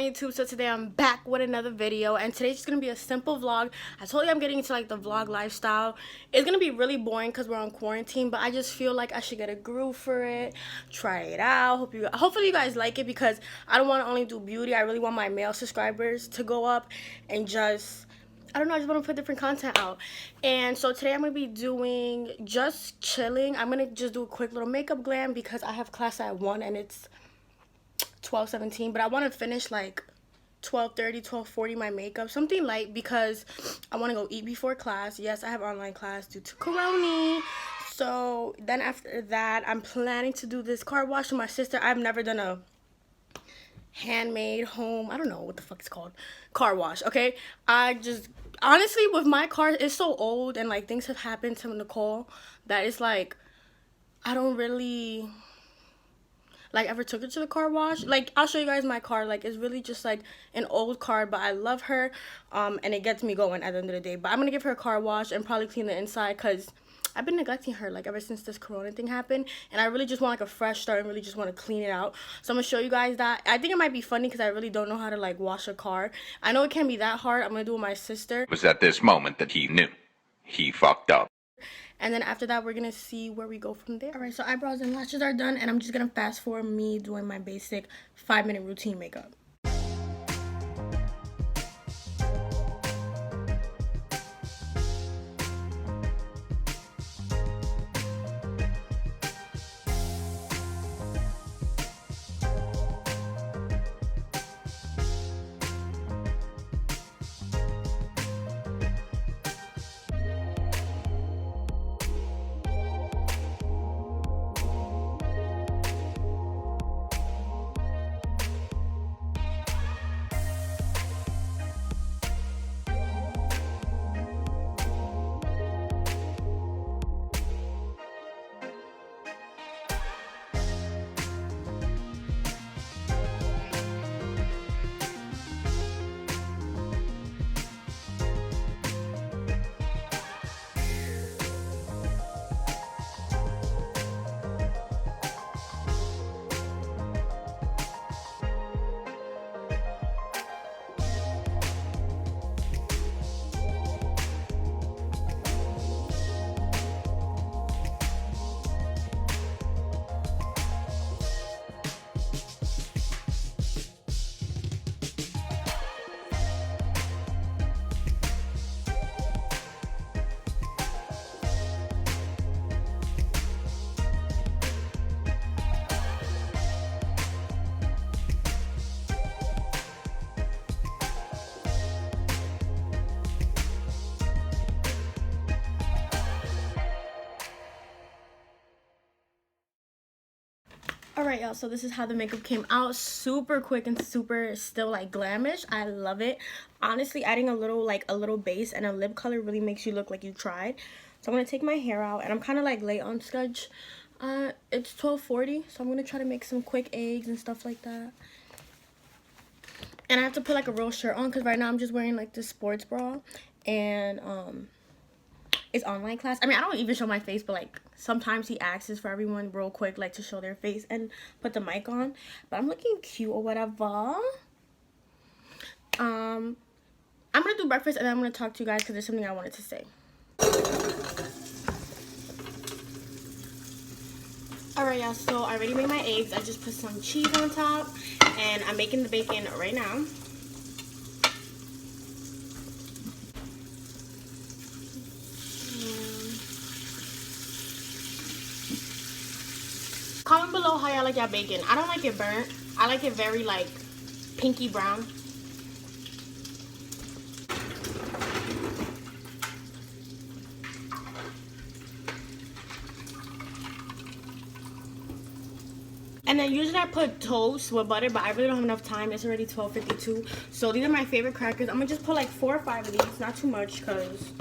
YouTube. So today I'm back with another video, and today's just gonna be a simple vlog. I told you I'm getting into like the vlog lifestyle. It's gonna be really boring because we're on quarantine, but I just feel like I should get a groove for it, try it out. Hopefully you guys like it, because I don't want to only do beauty. I really want my male subscribers to go up and just, I don't know, I just want to put different content out. And so today I'm going to be doing just chilling. I'm going to just do a quick little makeup glam because I have class at 1 and it's 12:17, but I want to finish like 12:30, 12:40 my makeup, something light, because I want to go eat before class. Yes, I have online class due to corona. So then after that, I'm planning to do this car wash with my sister. I've never done a handmade home, I don't know what the fuck it's called, car wash. Okay, I just honestly, with my car, it's so old and like things have happened to Nicole that it's like I don't really like ever took it to the car wash. Like, I'll show you guys my car. Like, it's really just like an old car, but I love her, and it gets me going at the end of the day. But I'm gonna give her a car wash and probably clean the inside, because I've been neglecting her like ever since this corona thing happened, and I really just want like a fresh start and really just want to clean it out. So I'm gonna show you guys that. I think it might be funny because I really don't know how to like wash a car. I know it can't be that hard. I'm gonna do it with my sister. It was at this moment that he knew he fucked up. And then after that, we're gonna see where we go from there. All right, so eyebrows and lashes are done, and I'm just gonna fast forward me doing my basic 5-minute routine makeup. Alright, y'all, so this is how the makeup came out. Super quick and super still like glamish. I love it. Honestly, adding a little base and a lip color really makes you look like you tried. So I'm gonna take my hair out, and I'm kind of like late on schedule. It's 12:40, so I'm gonna try to make some quick eggs and stuff like that. And I have to put like a real shirt on because right now I'm just wearing like this sports bra, and it's online class. I mean, I don't even show my face, but like sometimes he asks for everyone real quick like to show their face and put the mic on. But I'm looking cute or whatever. I'm gonna do breakfast, and then I'm gonna talk to you guys because there's something I wanted to say. Alright, y'all, so I already made my eggs. I just put some cheese on top, and I'm making the bacon right now. Comment below how y'all like y'all bacon. I don't like it burnt. I like it very like pinky brown. And then usually I put toast with butter, but I really don't have enough time. It's already 12:52. So these are my favorite crackers. I'm gonna just put like 4 or 5 of these, not too much, because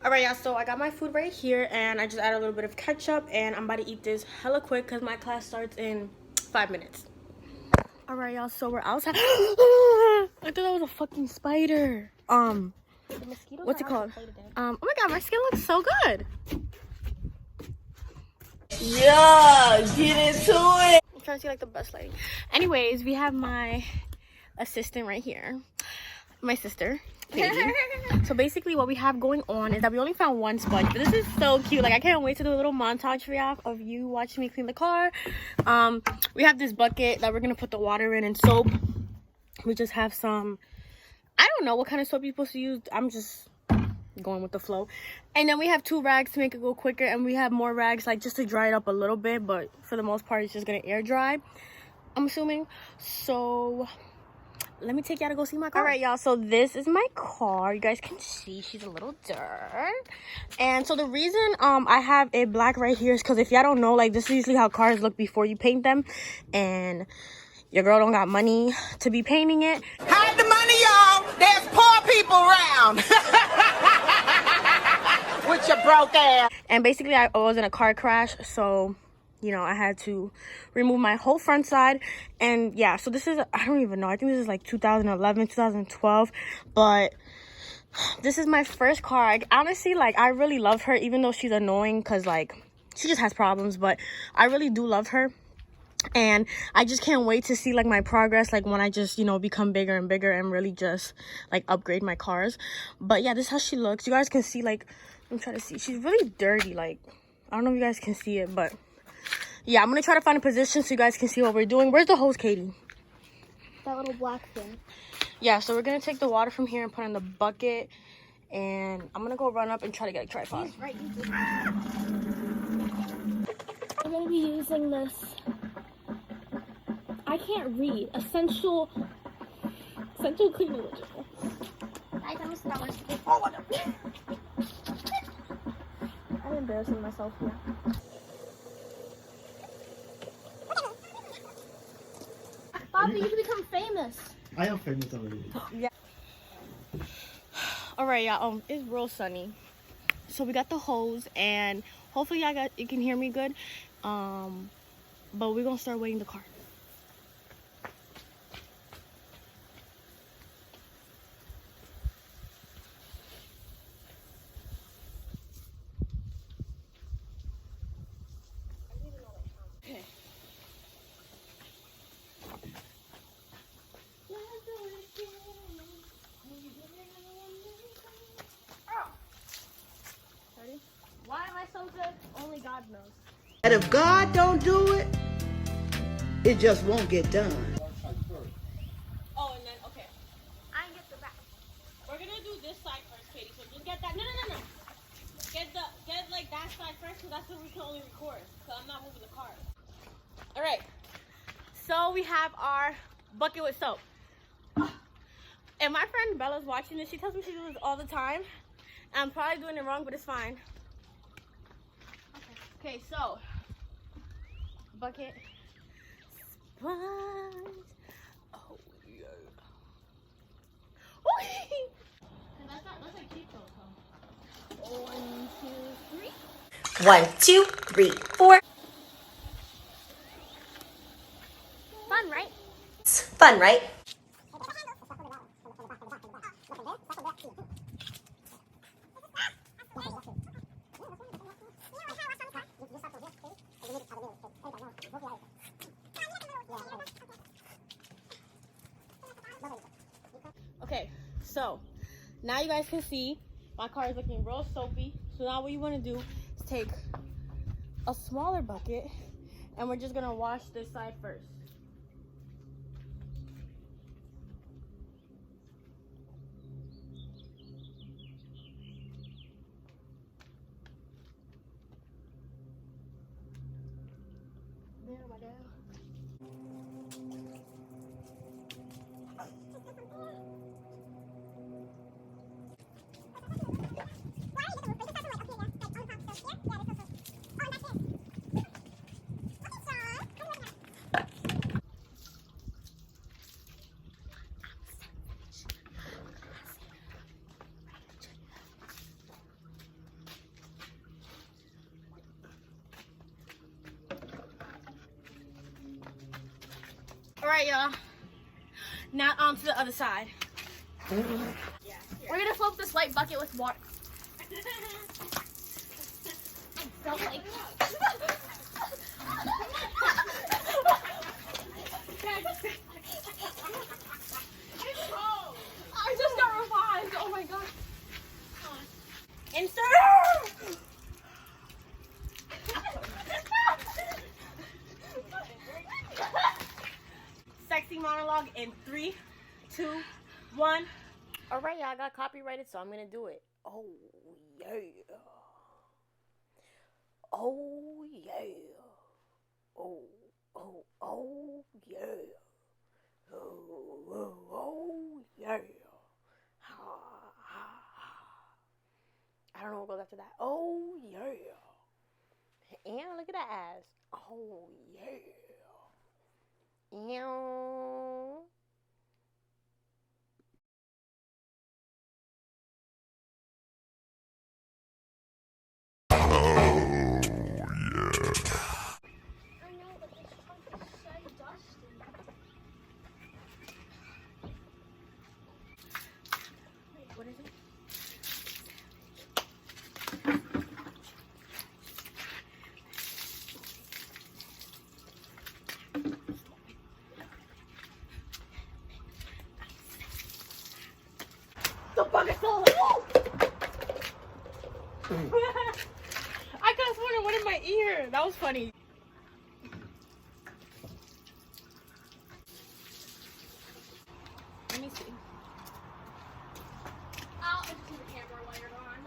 Alright, y'all, so I got my food right here, and I just added a little bit of ketchup, and I'm about to eat this hella quick because my class starts in 5 minutes. Alright, y'all, so we're outside. I thought that was a fucking spider. What's it called? Oh my god, my skin looks so good. Yeah, get into it. I'm trying to see like the best lighting. Anyways, we have my assistant right here. My sister. Katie. So basically what we have going on is that we only found one sponge, but this is so cute. Like I can't wait to do a little montage for y'all of you watching me clean the car. We have this bucket that we're gonna put the water in and soap. We just have some, I don't know what kind of soap you're supposed to use. I'm just going with the flow. And then we have 2 rags to make it go quicker, and we have more rags like just to dry it up a little bit, but for the most part it's just gonna air dry, I'm assuming. So let me take y'all to go see my car. All right, y'all, so this is my car. You guys can see she's a little dirt. And so the reason I have it black right here is because if y'all don't know, like this is usually how cars look before you paint them, and your girl don't got money to be painting it. Hide the money, y'all. There's poor people around. With your broke ass. And basically I was in a car crash, so you know, I had to remove my whole front side. And yeah, so this is, I don't even know, I think this is like 2011, 2012, but this is my first car. Honestly, like, I really love her, even though she's annoying, because like she just has problems, but I really do love her. And I just can't wait to see like my progress, like when I just, you know, become bigger and bigger and really just like upgrade my cars. But yeah, this is how she looks. You guys can see, like, I'm trying to see, she's really dirty. Like, I don't know if you guys can see it, but yeah, I'm gonna try to find a position so you guys can see what we're doing. Where's the hose, Katie? That little black thing. Yeah, so we're gonna take the water from here and put it in the bucket, and I'm gonna go run up and try to get a tripod. Right. I'm gonna be using this. I can't read. Essential cleaning ritual. I'm embarrassing myself here. Bobby, you can become famous. I am famous already. Yeah. All right, y'all. It's real sunny, so we got the hose, and hopefully you can hear me good. But we're gonna start waiting the car. Why am I so good? Only God knows. And if God don't do it, it just won't get done. Oh, and then, okay. I get the back. We're gonna do this side first, Katie. So just get that. No. Get like that side first, because that's what we can only record. So I'm not moving the car. All right. So we have our bucket with soap. And my friend Bella's watching this. She tells me she does this all the time. I'm probably doing it wrong, but it's fine. Okay, so bucket, sponge. Oh yeah. That's like TIK TOK, huh? 1, 2, 3. 1, 2, 3, 4. Fun, right? It's fun, right? Okay, so now you guys can see my car is looking real soapy. So now what you want to do is take a smaller bucket, and we're just gonna wash this side first. There we go. Alright, y'all. Now on to the other side. We're gonna fill up this white bucket with water. I don't like I just got revived. Oh my god. Insert! Sexy monologue in 3, 2, 1. Alright, y'all, I got copyrighted, so I'm gonna do it. Oh, yeah. Oh, yeah. Oh, yeah. Oh, yeah. I don't know what goes after that. Oh, yeah. And look at that ass. Oh, yeah. Ew. I know, but this trunk is so dusty. What is it? The bug is still I could have sworn it went in my ear. That was funny. Let me see. I'll empty the camera while you're gone.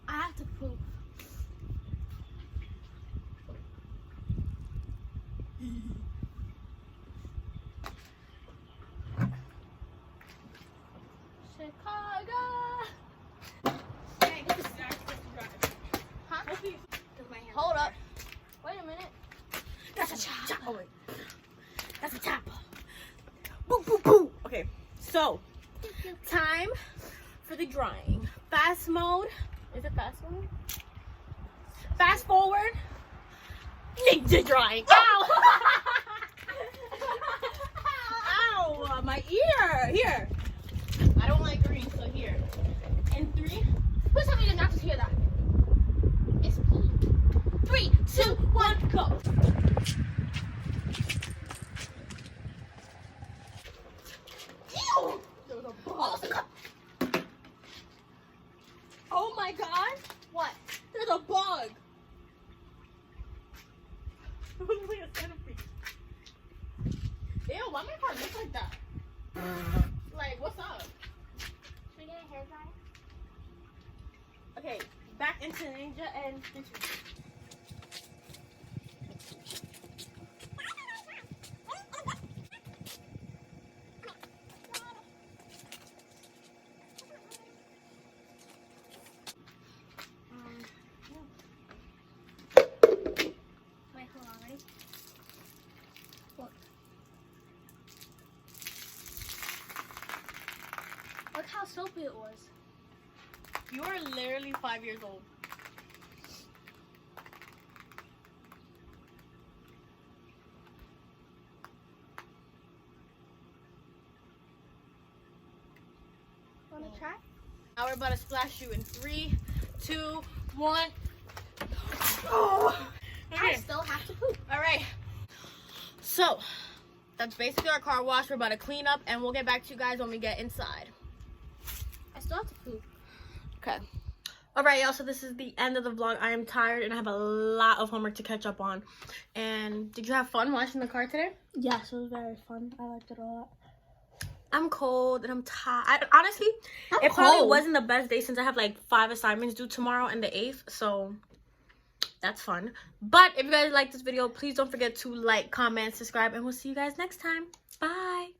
I have to poop. Chicago. Hey, get the snacks. Huh? Hopefully, Hold up. Wait a minute. that's a chop. Oh wait, that's a chopper. Boo boo boo. Okay, so time for the drawing. Fast mode. Is it fast mode? Fast forward. Ninja drawing. Ow! Ow! My ear. Here. I don't like green, so here. And 3. Please tell me you did not just hear that. It's pee. 3, 2, 1, go. Ew! There was a bug. Oh my god! What? There's a bug! It looks like a centipede. Ew, why my car look like that? Like, what's up? Should we get a hair dryer? Okay, back into Ninja and Wait, hold on, ready? Look. Look how soapy it was. you are literally 5 years old. Wanna try? Now we're about to splash you in 3, 2, 1. Oh. I Okay. still have to poop. All right. So that's basically our car wash. We're about to clean up, and we'll get back to you guys when we get inside. I still have to poop. Okay. All right, y'all. So this is the end of the vlog. I am tired, and I have a lot of homework to catch up on. And did you have fun washing the car today? Yes, it was very fun. I liked it a lot. I'm cold and I'm tired. Honestly, I'm it probably cold. wasn't the best day since I have like 5 assignments due tomorrow and the 8th. So that's fun. But if you guys like this video, please don't forget to like, comment, subscribe, and we'll see you guys next time. Bye.